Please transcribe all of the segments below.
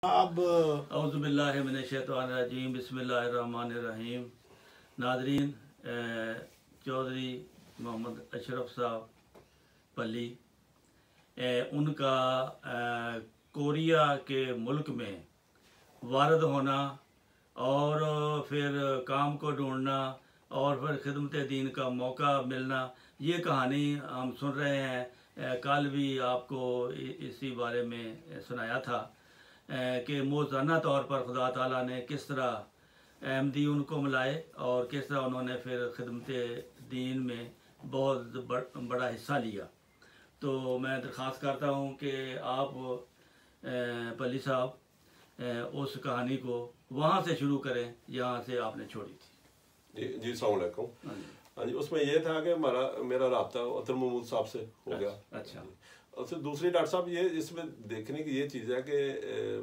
अब औज़ुबिल्लाहिमिनश्शैतानिर्रजीम बिस्मिल्लाहिर्रहमानिर्रहीम। नाज़रीन, चौधरी मोहम्मद अशरफ साहब पल्ली, उनका कोरिया के मुल्क में वारद होना और फिर काम को ढूंढना और फिर खिदमत दीन का मौका मिलना, ये कहानी हम सुन रहे हैं। कल भी आपको इसी बारे में सुनाया था कि मौज़ाना तौर पर खुदा ताला ने किस तरह अहमदी उनको मिलाए और किस तरह उन्होंने फिर खिदमत दीन में बहुत बड़ा हिस्सा लिया। तो मैं दरख्वास्त करता हूँ कि आप पल्ली साहब उस कहानी को वहाँ से शुरू करें जहाँ से आपने छोड़ी थी। जी अस्सलाम वालेकुम। हाँ जी, उसमें यह था कि मेरा राब्ता अतर महमूद साहब से हो गया। अच्छा। और फिर दूसरी डॉक्टर साहब, ये इसमें देखने की ये चीज़ है कि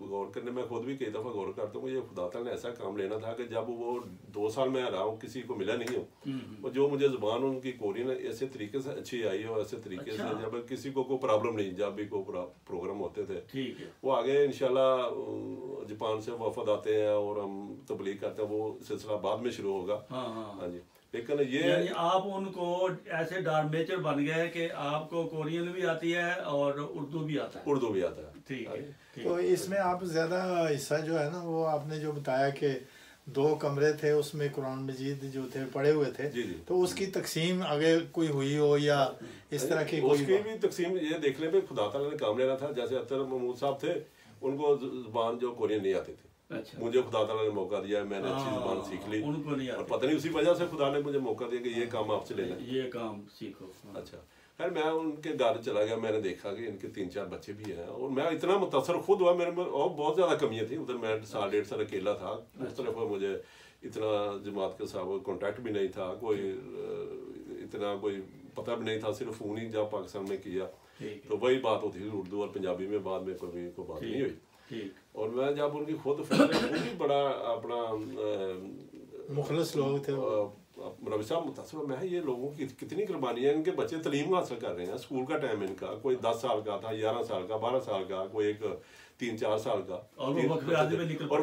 गौर करने, मैं खुद भी कई दफ़ा गौर करता हूँ, ये खुदा ताला ने ऐसा काम लेना था कि जब वो 2 साल में रहा हूँ, किसी को मिला नहीं हूँ, और जो मुझे ज़ुबान उनकी कोरियन ऐसे तरीके से अच्छी आई और ऐसे तरीके से जब किसी को कोई प्रॉब्लम नहीं, जब भी कोई प्रोग्राम होते थे वो आगे इंशाल्लाह जापान से वफद आते हैं और हम तबलीग करते हैं, वो सिलसिला बाद में शुरू होगा। हाँ जी, लेकिन ये यानी आप उनको ऐसे डार्मेचर बन गए कि आपको कोरियन भी आती है और उर्दू भी आता है। उर्दू भी आता है। ठीक है। तो इसमें आप ज़्यादा हिस्सा जो है ना, वो आपने जो बताया कि 2 कमरे थे, उसमें कुरान मजीद जो थे पड़े हुए थे। जी जी। तो उसकी तकसीम आगे कोई हुई हो या इस तरह की उसकी भी तकसीम ये देखने पे खुदा ताला ने काम लेना था। जैसे अतर महमूद साहब थे, उनको जुबान जो कोरियन नहीं आती थी। अच्छा। मुझे खुदा ताला ने मौका दिया, मैंने अच्छी जुबान सीख ली, उनको नहीं और पता नहीं उसी वजह से खुदा ने मुझे मौका दिया कि ये काम आपसे लेना है, ये काम सीखो। अच्छा। खैर मैं उनके घर चला गया, मैंने देखा कि इनके 3-4 बच्चे भी हैं, और मैं इतना मुतासर खुद हुआ, मेरे में और बहुत ज़्यादा कमियाँ थी उधर। मैं 1.5 साल अकेला था, उस तरफ मुझे इतना जमात के साथ कॉन्टैक्ट भी नहीं था, कोई इतना कोई पता भी नहीं था, सिर्फ फ़ोन ही जब पाकिस्तान में किया तो वही बात होती थी उर्दू और पंजाबी में, बाद में कोई बात नहीं हुई। और मैं जब उनकी खुद भी बड़ा अपना मुखलस लोग थे रवि साहब मुतासर, मैं ये लोगों की कितनी कुर्बानी है, इनके बच्चे तलीम हासिल कर रहे हैं, स्कूल का टाइम इनका कोई 10 साल का था, 11 साल का, 12 साल का, कोई एक 3-4 साल का, और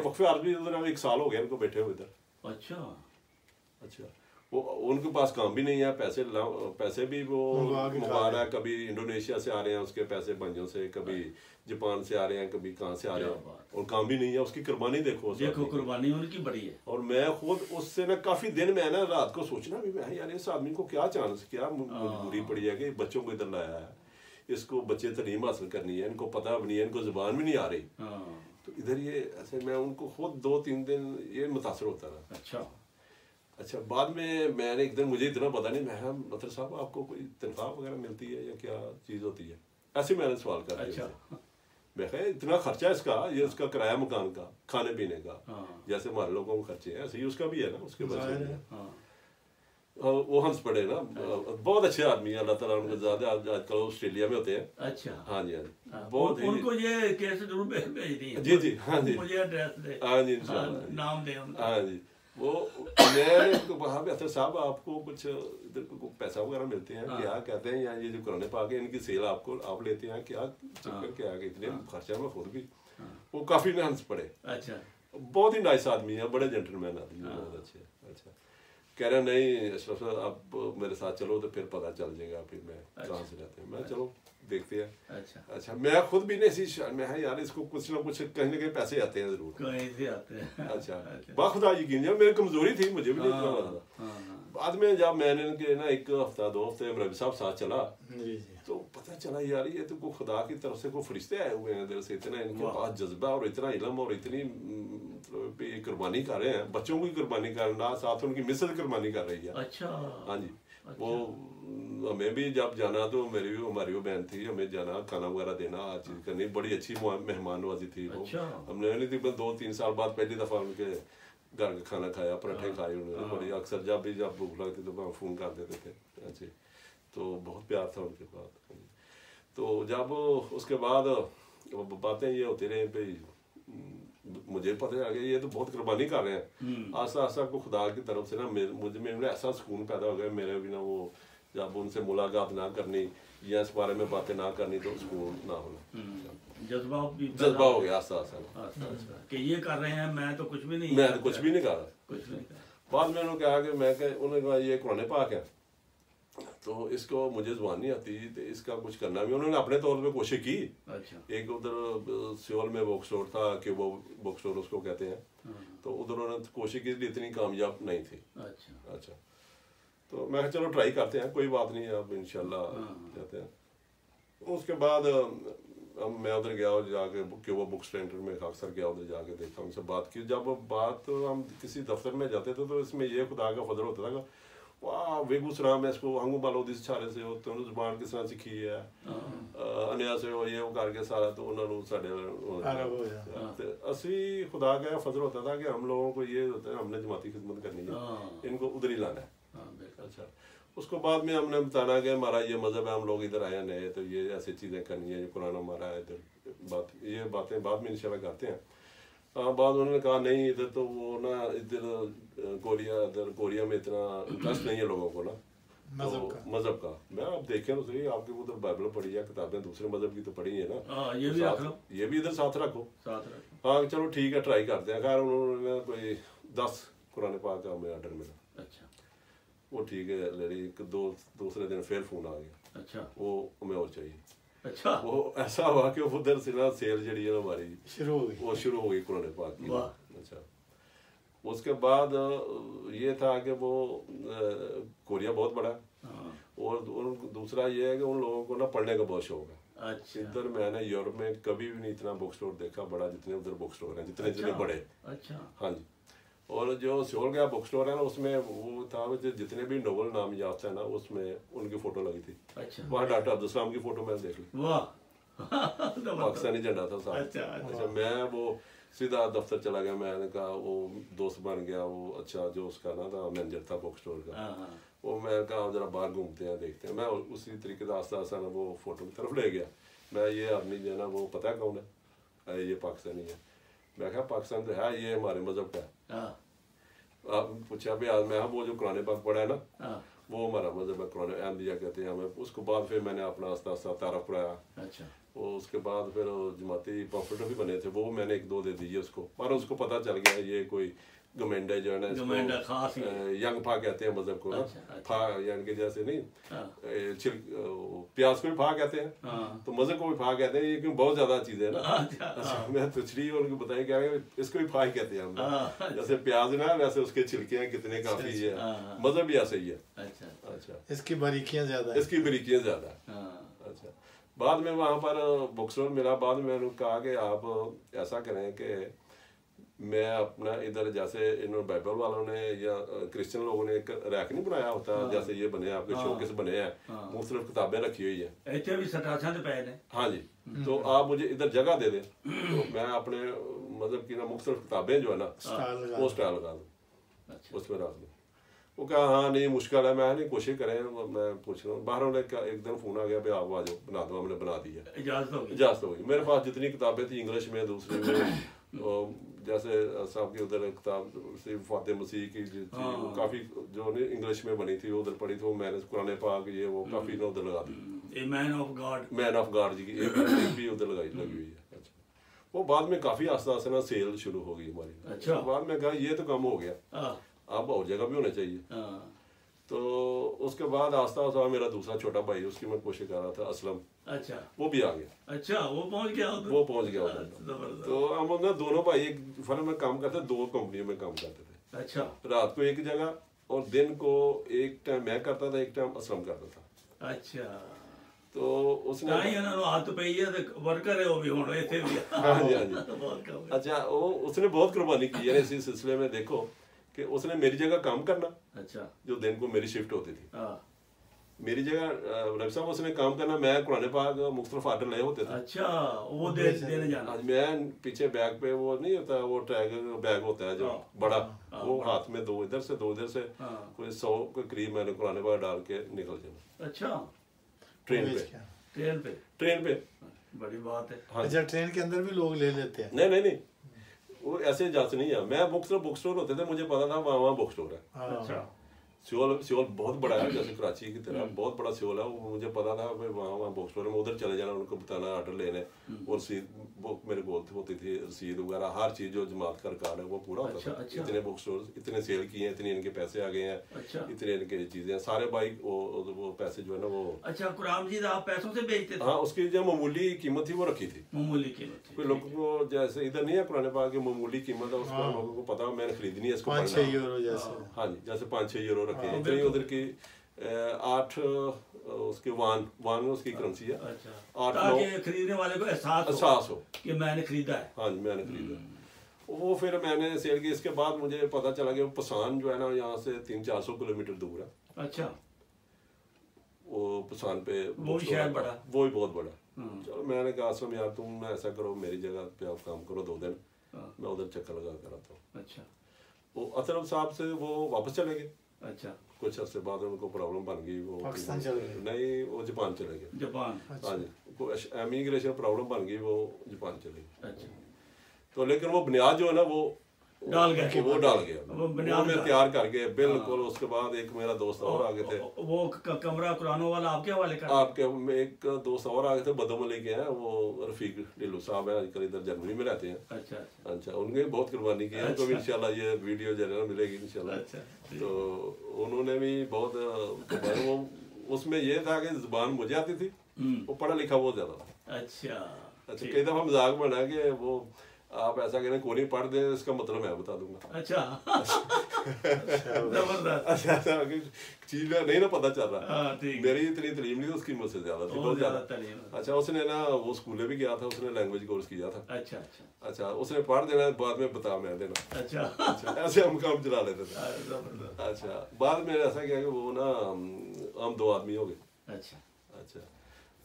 वक्फे आदमी उधर 1 साल हो गया इनको बैठे हुए इधर। अच्छा, वो उनके पास काम भी नहीं है, पैसे भी वो मंगवा रहा है, कभी इंडोनेशिया से आ रहे हैं उसके पैसे भाइयों से, कभी जापान से आ रहे हैं, कभी कहाँ से आ रहे हैं, और काम भी नहीं है। उसकी कुर्बानी देखो कुर्बानी उनकी बड़ी है। और मैं खुद उससे ना काफी दिन में ना रात को सोचना भी, मैं यार इस आदमी को क्या चांस, क्या मजबूरी पड़ी है कि बच्चों को इधर लाया है, इसको बच्चे तलीम हासिल करनी है, इनको पता भी नहीं है, इनको जुबान भी नहीं आ रही, तो इधर ये ऐसे मैं उनको खुद 2-3 दिन ये मुतासर होता रहा। अच्छा, बाद में मैंने एक दिन, मुझे इतना पता नहीं, मैं मतलब साहब आपको कोई तनख्वाह वगैरह मिलती है या क्या चीज़ होती है, ऐसे मैंने सवाल कर दिया। मैं कहा इतना खर्चा है इसका, ये उसका किराया मकान का, खाने पीने का, जैसे हमारे लोगों को खर्चे हैं ऐसे ही उसका भी है ना, उसके बाद वो हंस पड़े ना। बहुत अच्छे आदमी है, अल्लाह ताला उनको ज़्यादा, आजकल ऑस्ट्रेलिया में होते हैं। अच्छा। हाँ जी, हाँ जी, बहुत उनको ये केस जरूर भेज दी। जी जी, हाँ जी, मुझे एड्रेस दे, हाँ जी, नाम दे उनका। हाँ जी, वो मैंने उनको कहा बेहतर साहब आपको कुछ इधर को पैसा वगैरह मिलते हैं क्या, कहते हैं या ये जो कुरान पाक है इनकी सेल आप लेते हैं क्या, चक्कर क्या है, इतने खर्चा में खुद भी। वो काफी में हंस पड़े। अच्छा, बहुत ही नाइस आदमी है, बड़े जेंटलमैन आदमी है, बहुत अच्छे। अच्छा, कह रहे नहीं अशरफ साहब आप मेरे साथ चलो तो फिर पता चल जाएगा फिर मैं कहाँ से रहते हैं। मैं चलो देखते हैं। अच्छा, मैं खुद भी नहीं सी, मैं यार इसको कुछ ना कुछ कहीं ना कहीं पैसे आते हैं जरूर, कहीं से आते हैं। अच्छा, बाखुदा यकीन है, मेरी कमजोरी थी, मुझे भी नहीं पता था। बाद में जब मैंने इनके ना 1 हफ्ता 2 हफ्ते रवि साहब साथ चला, तो पता चला यार ये तो को खुदा की तरफ से कोई फरिश्ते आए हुए हैं इधर से, इतना इनके पास जज्बा और इतना इल्म और इतनी कुर्बानी कर रहे हैं, बच्चों की कुर्बानी कर रहा, साथ उनकी मिसल कुर्बानी कर रही है। अच्छा, हाँ जी। वो हमें भी जब जाना तो हमारी वो बहन थी, हमें जाना खाना वगैरह देना, हर चीज करनी, बड़ी अच्छी मेहमान नवाजी थी वो। हमने नहीं थी, 2-3 साल बाद पहली दफा उनके घर का खाना खाया, पराठे खाए उन्होंने बड़ी अक्सर, जब भूख लगती तो फोन कर देते थे। अच्छा, तो बहुत प्यार था उनके बाद। तो जब उसके बाद बातें ये होती रही भाई, मुझे पता है ये तो बहुत कुर्बानी कर रहे हैं, आस्ता आस्ता को खुदा की तरफ से ना मेरे ऐसा सुकून पैदा हो गया मेरे भी ना, वो जब उनसे मुलाकात ना करनी या इस बारे में बातें ना करनी तो सुकून ना होना। जज्बा भी जज्बा हो गया आस्ता आस्ता अच्छा कि ये कर रहे हैं, मैं तो कुछ भी नहीं, मैं तो कुछ भी नहीं कर रहा। कुछ भी नहीं कर रहा। बाद में उन्होंने कहा कि उन्होंने कहा ये कुरान पाक है, तो इसको मुझे ज़ुबान नहीं आती, तो इसका कुछ करना भी। उन्होंने अपने तौर पे कोशिश की। अच्छा। एक उधर सियोल में बुक स्टोर था कि वो बुक स्टोर उसको कहते हैं, तो उधर उन्होंने कोशिश की, इतनी कामयाब नहीं थी। अच्छा अच्छा, तो मैं कहा चलो ट्राई करते हैं, कोई बात नहीं, अब इंशाल्लाह जाते हैं। उसके बाद मैं उधर गया और जाके कि वो बुक सेंटर में अक्सर गया, उधर जाके देखा, उनसे बात की। जब बात हम किसी दफ्तर में जाते थे तो इसमें ये खुदा का फजल होता था, वाह बेगूसराम है, इसको हंगू बालोदी सारे से हो, तो जुबान किस तरह सीखी है, अनिया से हो, ये वो करके सारा, तो उन्होंने साढ़े असली खुदा का फजल होता था कि हम लोगों को ये होता है, हमने जमाती खिदमत करनी है, इनको उधर ही लाना है। अच्छा, उसको बाद में हमने बताना कि हमारा ये मज़हब है, हम लोग इधर आए नए, तो ये ऐसी चीज़ें करनी है, ये कुरान हमारा है, इधर ये बातें बाद में इंशाल्लाह करते हैं। बाद उन्होंने कहा नहीं, इधर तो वो ना, इधर कोरिया में इतना इंटरेस्ट नहीं है लोगों को ना मज़हब का। मैं आप देखें तो सही, आपके उधर बाइबल पढ़ी है, किताबें दूसरे मज़हब की तो पढ़ी है ना, ये भी इधर साथ रखो। हाँ चलो ठीक है, ट्राई करते हैं। खैर उन्होंने कोई 10 कुरान पाक का हमें ऑर्डर मिला। अच्छा, वो ठीक है लेडी, दूसरे दिन फिर फोन आ गया। अच्छा, वो हमें और चाहिए। अच्छा, वो ऐसा हुआ कि उधर से ना सेल जड़ी है हमारी शुरू हो गई, वो शुरू हो गई कुरान पाक की। अच्छा, उसके बाद ये था कि वो कोरिया बहुत बड़ा है, और दूसरा ये है कि उन लोगों को ना पढ़ने का बहुत शौक है। अच्छा। इधर मैंने यूरोप में कभी भी नहीं इतना बुक स्टोर देखा बड़ा जितने उधर बुक स्टोर हैं, जितने जितने बड़े। अच्छा, हाँ जी। और जो सियोल का बुक स्टोर है ना, उसमें वो था जितने भी नोबल नाम याफ्ता है ना, उसमें उनकी फोटो लगी थी। अच्छा, वहाँ डॉक्टर अब्दुल सलाम की फोटो मैंने देख ली, वाह पाकिस्तानी झंडा था साथ। अच्छा, मैं वो सीधा दफ्तर चला गया, मैंने कहा वो दोस्त बन गया, वो अच्छा जो उसका ना था मैनेजर था बुक स्टोर का, वो मैं कहा जरा बाहर घूमते हैं देखते हैं। मैं उसी तरीके से आस्ता आस्ता ना वो फोटो की तरफ ले गया। मैं ये आदमी जो है ना, वो पता है कौन है, ये पाकिस्तानी है। मैं कहा पाकिस्तान तो है, ये हमारे मजहब का है। आप पूछा भी आज, मैं वो जो कुरान पाक पढ़ा है ना, वो हमारा मजहब है, कुरान अहमदिया कहते हैं हमें। उसके बाद फिर मैंने अपना आस्ता आस्ता तारफ कराया। अच्छा, वो उसके बाद फिर जमाती पॉम्फलेट भी बने थे, वो मैंने 1-2 दे दिए उसको, पर उसको पता चल गया ये कोई गमेंडा जो है ना, यंग फा कहते हैं मजहब को ना। फा यानी कि जैसे नहीं प्याज को भी फा कहते हैं, तो मजहब को भी फा कहते हैं, ये क्यों बहुत ज्यादा चीजें है ना। अच्छा, मैं पिछड़ी उनको बताया क्या इसको भी फा ही कहते हैं हम, जैसे प्याज ना वैसे उसके छिलके हैं कितने काफी है, मजहब भी ऐसा ही है। अच्छा, इसकी बारीकियां ज्यादा, इसकी बारीकियां ज्यादा। अच्छा, बाद में वहाँ पर बुक स्टोर मिला। बाद में मैंने कहा कि आप ऐसा करें कि मैं अपना इधर, जैसे इन बाइबल वालों ने या क्रिश्चियन लोगों ने एक रैक नहीं बनाया होता, जैसे ये बने आपके शोकेस बने हैं, मुख्तलिफ किताबें रखी हुई है। हाँ जी, तो आप मुझे इधर जगह दे दें, तो मैं अपने मतलब की ना मुख्तलिफ किताबें जो है ना, वो स्टाइल लगा दूँ, उसमें रख दूँ। वो कहा हाँ नहीं मुश्किल है, मैं नहीं कोशिश करें, मैं पूछ रहा हूँ। बाहर उन्हें एक दिन फोन आ गया, भाई आप आ जाओ बना दो, हमने बना दी है, इजाज़त हो गई। मेरे पास जितनी किताबें थी इंग्लिश में, दूसरी में जैसे साहब की उधर किताब फातिह मसीह की थी, काफ़ी जो इंग्लिश में बनी थी उधर पढ़ी थी, वो मैंने कुरान पाक ये वो काफ़ी ना उधर लगा दी। मैन ऑफ गॉड जी की एक भी उधर लगी हुई है। अच्छा, वो बाद में काफ़ी आस्ता आस्ता ना सेल शुरू हो गई हमारी। अच्छा, बाद में कहा ये तो कम हो गया, अब और जगह भी होने चाहिए। तो उसके बाद आस्ता आस्ता मेरा दूसरा छोटा भाई, उसकी मैं कोशिश कर रहा था, असलम। अच्छा, वो भी आ गया। अच्छा, वो पहुंच गया तो हम ना दोनों भाई एक फर्म में काम करते, 2 कंपनियों में काम करते थे। अच्छा, रात को एक जगह और दिन को एक टाइम मैं करता था, एक टाइम असलम करता था। अच्छा, तो उसने हाथ पे वर्कर है वो भी होना इथे भी। हाँ जी, हाँ जी। अच्छा, वो उसने बहुत कुर्बानी की है इसी सिलसिले में। देखो कि उसने मेरी जगह काम करना। अच्छा, जो दिन को मेरी शिफ्ट होती थी, मेरी जगह रवि साहब उसने काम करना, मैं कुरान पाक मुख्तलिफ आर्डर ले होते थे। अच्छा, वो देने जाना। मैं पीछे बैग पे वो नहीं होता, वो ट्रैग बैग होता है जो बड़ा, वो हाथ में 2 इधर से 2 इधर से, कोई 100 के करीब मैंने कुरान पाक डाल के निकल जाना। अच्छा, ट्रेन पे बड़ी बात है। अच्छा, ट्रेन के अंदर भी लोग ले लेते हैं? नहीं, वो ऐसे जांच नहीं है। मैं बुक स्टोर होते थे, मुझे पता था वहाँ बुक स्टोर है। अच्छा, सियोल बहुत बड़ा है, जैसे कराची की तरह बहुत बड़ा सियोल है। वो मुझे पता था भाई वहाँ बुक स्टोर में उधर चले जाना, उनको बताना ऑर्डर लेने, और रसीद बुक मेरे को होती थी, रसीद वगैरह हर चीज़ जो जमात का रिकॉर्ड है वो पूरा होता था। इतने बुक स्टोर इतने सेल किए हैं, इतने इनके पैसे आ गए हैं, इतने इनके चीज़ें सारे भाई वो पैसे जो है ना वो। अच्छा, कुरान मजीद आप पैसों से बेचते थे? हाँ, उसकी जो मामूली कीमत थी वो रखी थी, मामूली कीमत। कोई लोगों को जैसे इधर नहीं है कुरान पाक की मामूली कीमत है, उसको लोगों को पता मैंने खरीदनी है इसको 5-6 यूरो जैसे। हाँ जी, जैसे 5-6 यूरो रखे हैं, इतनी उधर की 8 उसके वान में उसकी करेंसी है। अच्छा, 8-9 खरीदने वाले को एहसास हो कि मैंने खरीदा है। हाँ जी, मैंने खरीदा। वो फिर मैंने सेल की। इसके बाद मुझे पता चला कि पसान जो है ना यहाँ से 300-400 किलोमीटर दूर है। अच्छा, वो पसान पे वो शहर बड़ा, वो ही बहुत बड़ा। चलो मैंने कहा असलम यार तुम ऐसा करो, मेरी जगह पे आप काम करो 2 दिन, मैं उधर चक्कर लगा कर आता हूँ। अच्छा, वो अतरफ साहब से वो वापस चले गए। अच्छा, कुछ अर्से बाद उनको प्रॉब्लम बन गई, वो पाकिस्तान चले गए? नहीं, वो जापान चले गए। जापान? हाँ जी, इमिग्रेशन प्रॉब्लम बन गई, वो जापान चले गए। अच्छा, तो लेकिन वो बुनियाद जो है ना वो डाल गया, वो डाल गया, वो बुनियाद मैं तैयार कर गया बिल्कुल। उसके बाद एक मेरा दोस्त और आ गए थे, वो कमरा कुरानों वाला आपके हवाले कर? आपके एक दोस्त और आ गए थे, बदोमली के हैं, वो रफीक ढिल्लू साहब हैं, आजकल इधर जर्मनी में रहते हैं। अच्छा, अच्छा, उनने बहुत कुर्बानी की है। उनको भी इंशाल्लाह ये वीडियो जो है ना मिलेगी इंशाल्लाह। तो उन्होंने भी बहुत वो उसमें ये था कि जुबान मुझे आती थी, वो पढ़ा लिखा बहुत ज्यादा था। अच्छा, कई दफा मजाक बना कि वो आप ऐसा कहना कोई नहीं पढ़ दे, इसका मतलब मैं बता दूंगा। अच्छा, जबरदस्त। अच्छा, चीज नहीं ना पता चल रहा। मेरी इतनी तलीम नहीं, उसकी मुझसे ज्यादा थी, बहुत ज्यादा। अच्छा, उसने ना वो स्कूल भी गया था, उसने लैंग्वेज कोर्स किया था। अच्छा, अच्छा, अच्छा, उसने पढ़ देना, बाद में बता मैं देना। अच्छा, अच्छा, ऐसे हम काम चला लेते थे। अच्छा, बाद में ऐसा किया कि वो ना हम 2 आदमी हो गए। अच्छा, अच्छा,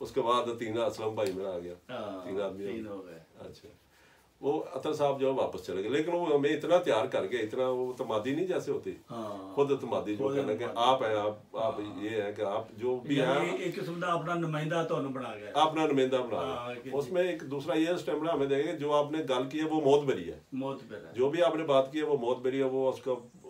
उसके बाद 3 असलम भाई मेरा आ गया, 3 आदमी हो गए। अच्छा, वो अतर साहब जो वापस चले गए, लेकिन वो हमें इतना तैयार कर गए, इतना वो तमादी नहीं जैसे होती, खुद तमादी जो कहना कि आप हैं, आप ये है कि आप जो भी हैं, एक किस्म का अपना नुमाइंदा तो बना गया, अपना नुमाइंदा बना। उसमें एक दूसरा ये स्टेमिना हमें देंगे, जो आपने गल की है वो मौत बरी है, जो भी आपने बात की है वो मौत बरी है, वो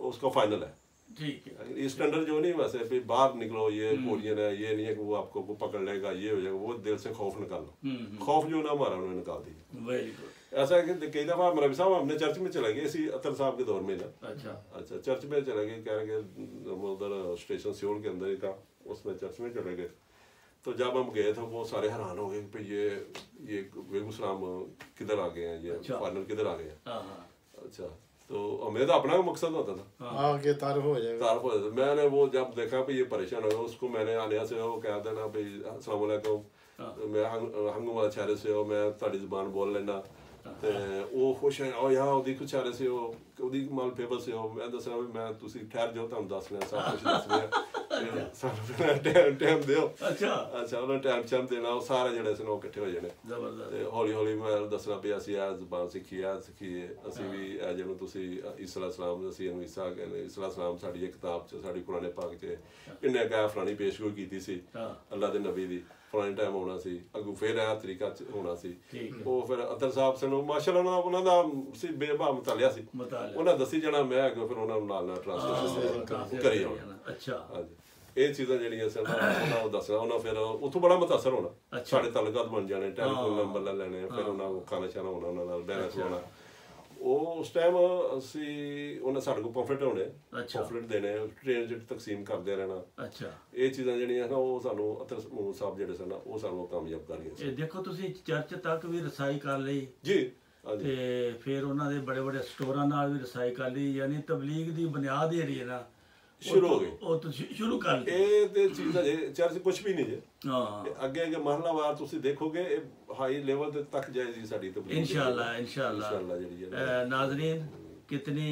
उसका फाइनल है। ठीक है, स्टैंडर्ड जो नहीं वैसे फिर बाहर निकलो, ये कोरियन है, ये नहीं है कि वो आपको पकड़ लेगा, ये हो जाएगा, वो दिल से खौफ निकाल लो। खौफ जो ना हमारा उन्होंने निकाल दिया। Very good. ऐसा है कि कई दफा मौलवी साहब हमने चर्च में चले गए इसी अतर साहब के दौर में ना। अच्छा, चर्च में चले गए, कह रहे कि उधर स्टेशन सियोल के अंदर ही था, उसमें चर्च में चले गए। तो जब हम गए तो वो सारे हैरान हो गए कि ये बेगूसराम किधर आ गए हैं, ये फाइनल किधर आ गए हैं। अच्छा, तो हमें तो अपना मकसद होता था आगे तारुफ हो जाएगा। मैंने वो जब देखा भाई ये परेशान हो गया, उसको मैंने आने से वो कह देना भाई अस्सलाम वालेकुम, मैं हंगूमा शहर से हो, मैं ताड़ी जुबान बोल लेना, ਤੇ ਉਹ ਖੁਸ਼ ਹੈ ਉਹ ਯਾਰ ਉਹਦੀ ਕੁਛ ਚਾਰੇ ਸੀ ਉਹਦੀ ਮਾਲ ਫੇਮਸ ਹੈ। ਮੈਂ ਦੱਸਣਾ ਵੀ ਮੈਂ ਤੁਸੀਂ ਠਹਿਰ ਜਾਓ, ਤੁਹਾਨੂੰ ਦੱਸਣਾ ਸਭ ਕੁਝ ਦੱਸਣਾ, ਸਾਨੂੰ ਟਾਈਮ ਦਿਓ। ਅੱਛਾ, ਉਹਨਾਂ ਟਾਈਮ ਦੇਣਾ, ਉਹ ਸਾਰੇ ਜਿਹੜੇ ਸੀ ਉਹ ਇਕੱਠੇ ਹੋ ਜਾਣੇ ਤੇ ਹੌਲੀ ਹੌਲੀ ਮੈਂ ਦੱਸਣਾ ਵੀ ਅਸੀਂ ਇਹ ਜ਼ਬਾਨ ਸਿੱਖੀਏ, ਅਸੀਂ ਵੀ ਇਹ ਜਿਹਨੂੰ ਤੁਸੀਂ ਇਸਲਾ ਸਲਾਮ, ਅਸੀਂ ਇਹਨੂੰ ਇਸਾ ਕਹਿੰਦੇ, ਇਸਲਾ ਸਲਾਮ ਸਾਡੀ ਇਹ ਕਿਤਾਬ 'ਚ, ਸਾਡੀ ਕੁਰਾਨ ਪਾਕ 'ਚ ਕਿੰਨੇ ਕਾ ਫਲਾਣੀ ਪੇਸ਼ਗੋਈ ਕੀਤੀ ਸੀ ਅੱਲਾ ਦੇ ਨਬੀ ਦੀ, ਫਲਾਣੇ ਟਾਈਮ ਹੋਣਾ ਸੀ, ਅੱਗੋਂ ਫਿਰ ਇਹ ਤਰੀਕਾ ਹੋਣਾ ਸੀ। ਉਹ ਫਿਰ ਅਤਰ ਸਾਹਿਬ ਸਾਨੂੰ ਮਾਸ਼ਾਅੱਲਾ ਉਹਨਾਂ ਦਾ ਸੀ ਬੇਭਾਵ ਮਤਾਲਿਆ ਸੀ, ਉਹਨਾਂ ਦੱਸੀ ਜਾਣਾ, ਮੈਂ ਅੱਗੋਂ ਫਿਰ ਉਹਨਾਂ ਨੂੰ ਨਾਲ ਨਾਲ ਟ੍ਰਾਂਸਲੇਸ਼ਨ ਕਰੀ ਜਾਣਾ। ਅੱਛਾ, ਹਾਂਜੀ, ਇਹ ਚੀਜ਼ਾਂ ਜਿਹੜੀਆਂ ਸਨ ਉਹਨਾਂ ਨੂੰ ਦੱਸਣਾ, ਉਹਨਾਂ ਫਿਰ ਉੱਥੋਂ ਬੜਾ ਮੁਤਾਸਰ ਹੋਣਾ, ਸਾਡੇ ਤਾਲੁਕਾਤ ਬਣ ਜਾਣੇ, ਟੈਲੀਫੋਨ ਨੰਬਰ ਲੈ ਲੈਣੇ, ਫਿਰ ਉਹਨਾਂ ਨੂੰ ਖਾਣਾ ਛਾਣਾ ਹੋਣਾ, ਉਹਨਾਂ ਨਾਲ ਬਹਿਣਾ ਖਲੋਣਾ। ਉਹ ਉਸ ਟਾਈਮ ਅਸੀਂ ਉਹਨਾਂ ਸਾਡੇ ਕੋਲ ਪੰਫਲੇਟ ਹੋਣੇ, ਪੰਫਲੇਟ ਦੇਣੇ, ਟ੍ਰੇਨ 'ਚ ਤਕਸੀਮ ਕਰਦੇ ਰਹਿਣਾ। ਅੱਛਾ, ਇਹ ਚੀਜ਼ਾਂ ਜਿਹੜੀਆਂ ਨਾ ਉਹ ਸਾਨੂੰ ਅਤਰ ਸਾਹਿਬ ਜਿਹੜੇ ਸਨ ਉਹ ਸਾਨੂੰ ਕਾਮਯਾਬ ਕਰ ਗਏ ਸੀ। ਦੇਖੋ ਤੁਸੀਂ ਚਰਚ ਤੱਕ ਵੀ ਰਸਾਈ ਕਰ ਲਈ ਜੀ, ਤੇ ਫਿਰ ਉਹਨਾਂ ਦੇ ਬੜੇ ਬੜੇ ਸਟੋਰਾਂ ਨਾਲ ਵੀ ਰਸਾਈ ਕਰ ਲਈ, ਯਾਨੀ ਤਬਲੀਗ ਦੀ ਬੁਨਿਆਦ ਜਿਹੜੀ ਹੈ ਨਾ ਸ਼ੁਰੂ ਹੋ ਗਈ, ਉਹ ਤੁਸੀਂ ਸ਼ੁਰੂ ਕਰ ਲਈ। ਇਹ ਤੇ ਚੀਜ਼ਾਂ ਚਰਚ ਕੁਝ ਵੀ ਨਹੀਂ ਜੇ, ਅੱਗੇ ਅੱਗੇ ਮਰਹਲਾਵਾਰ ਤੁਸੀਂ ਦੇਖੋਗੇ ਇਹ हाई लेवल तक जाएगी साड़ी तबलीग इंशाल्लाह। नाज़रीन, कितनी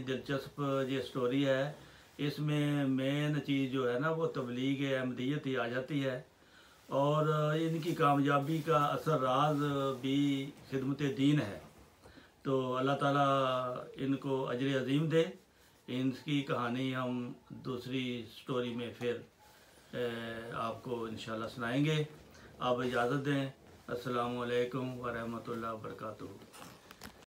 दिलचस्प ये स्टोरी है, इसमें मेन चीज़ जो है ना वो तबलीग अहमदियत ही आ जाती है, और इनकी कामयाबी का असर राज भी खिदमत दीन है। तो अल्लाह ताला इनको अजर अज़ीम दे। इनकी कहानी हम दूसरी स्टोरी में फिर आपको इंशाल्लाह सुनाएंगे। आप इजाज़त दें। अस्सलामु अलैकुम व रहमतुल्लाहि व बरकातुहू।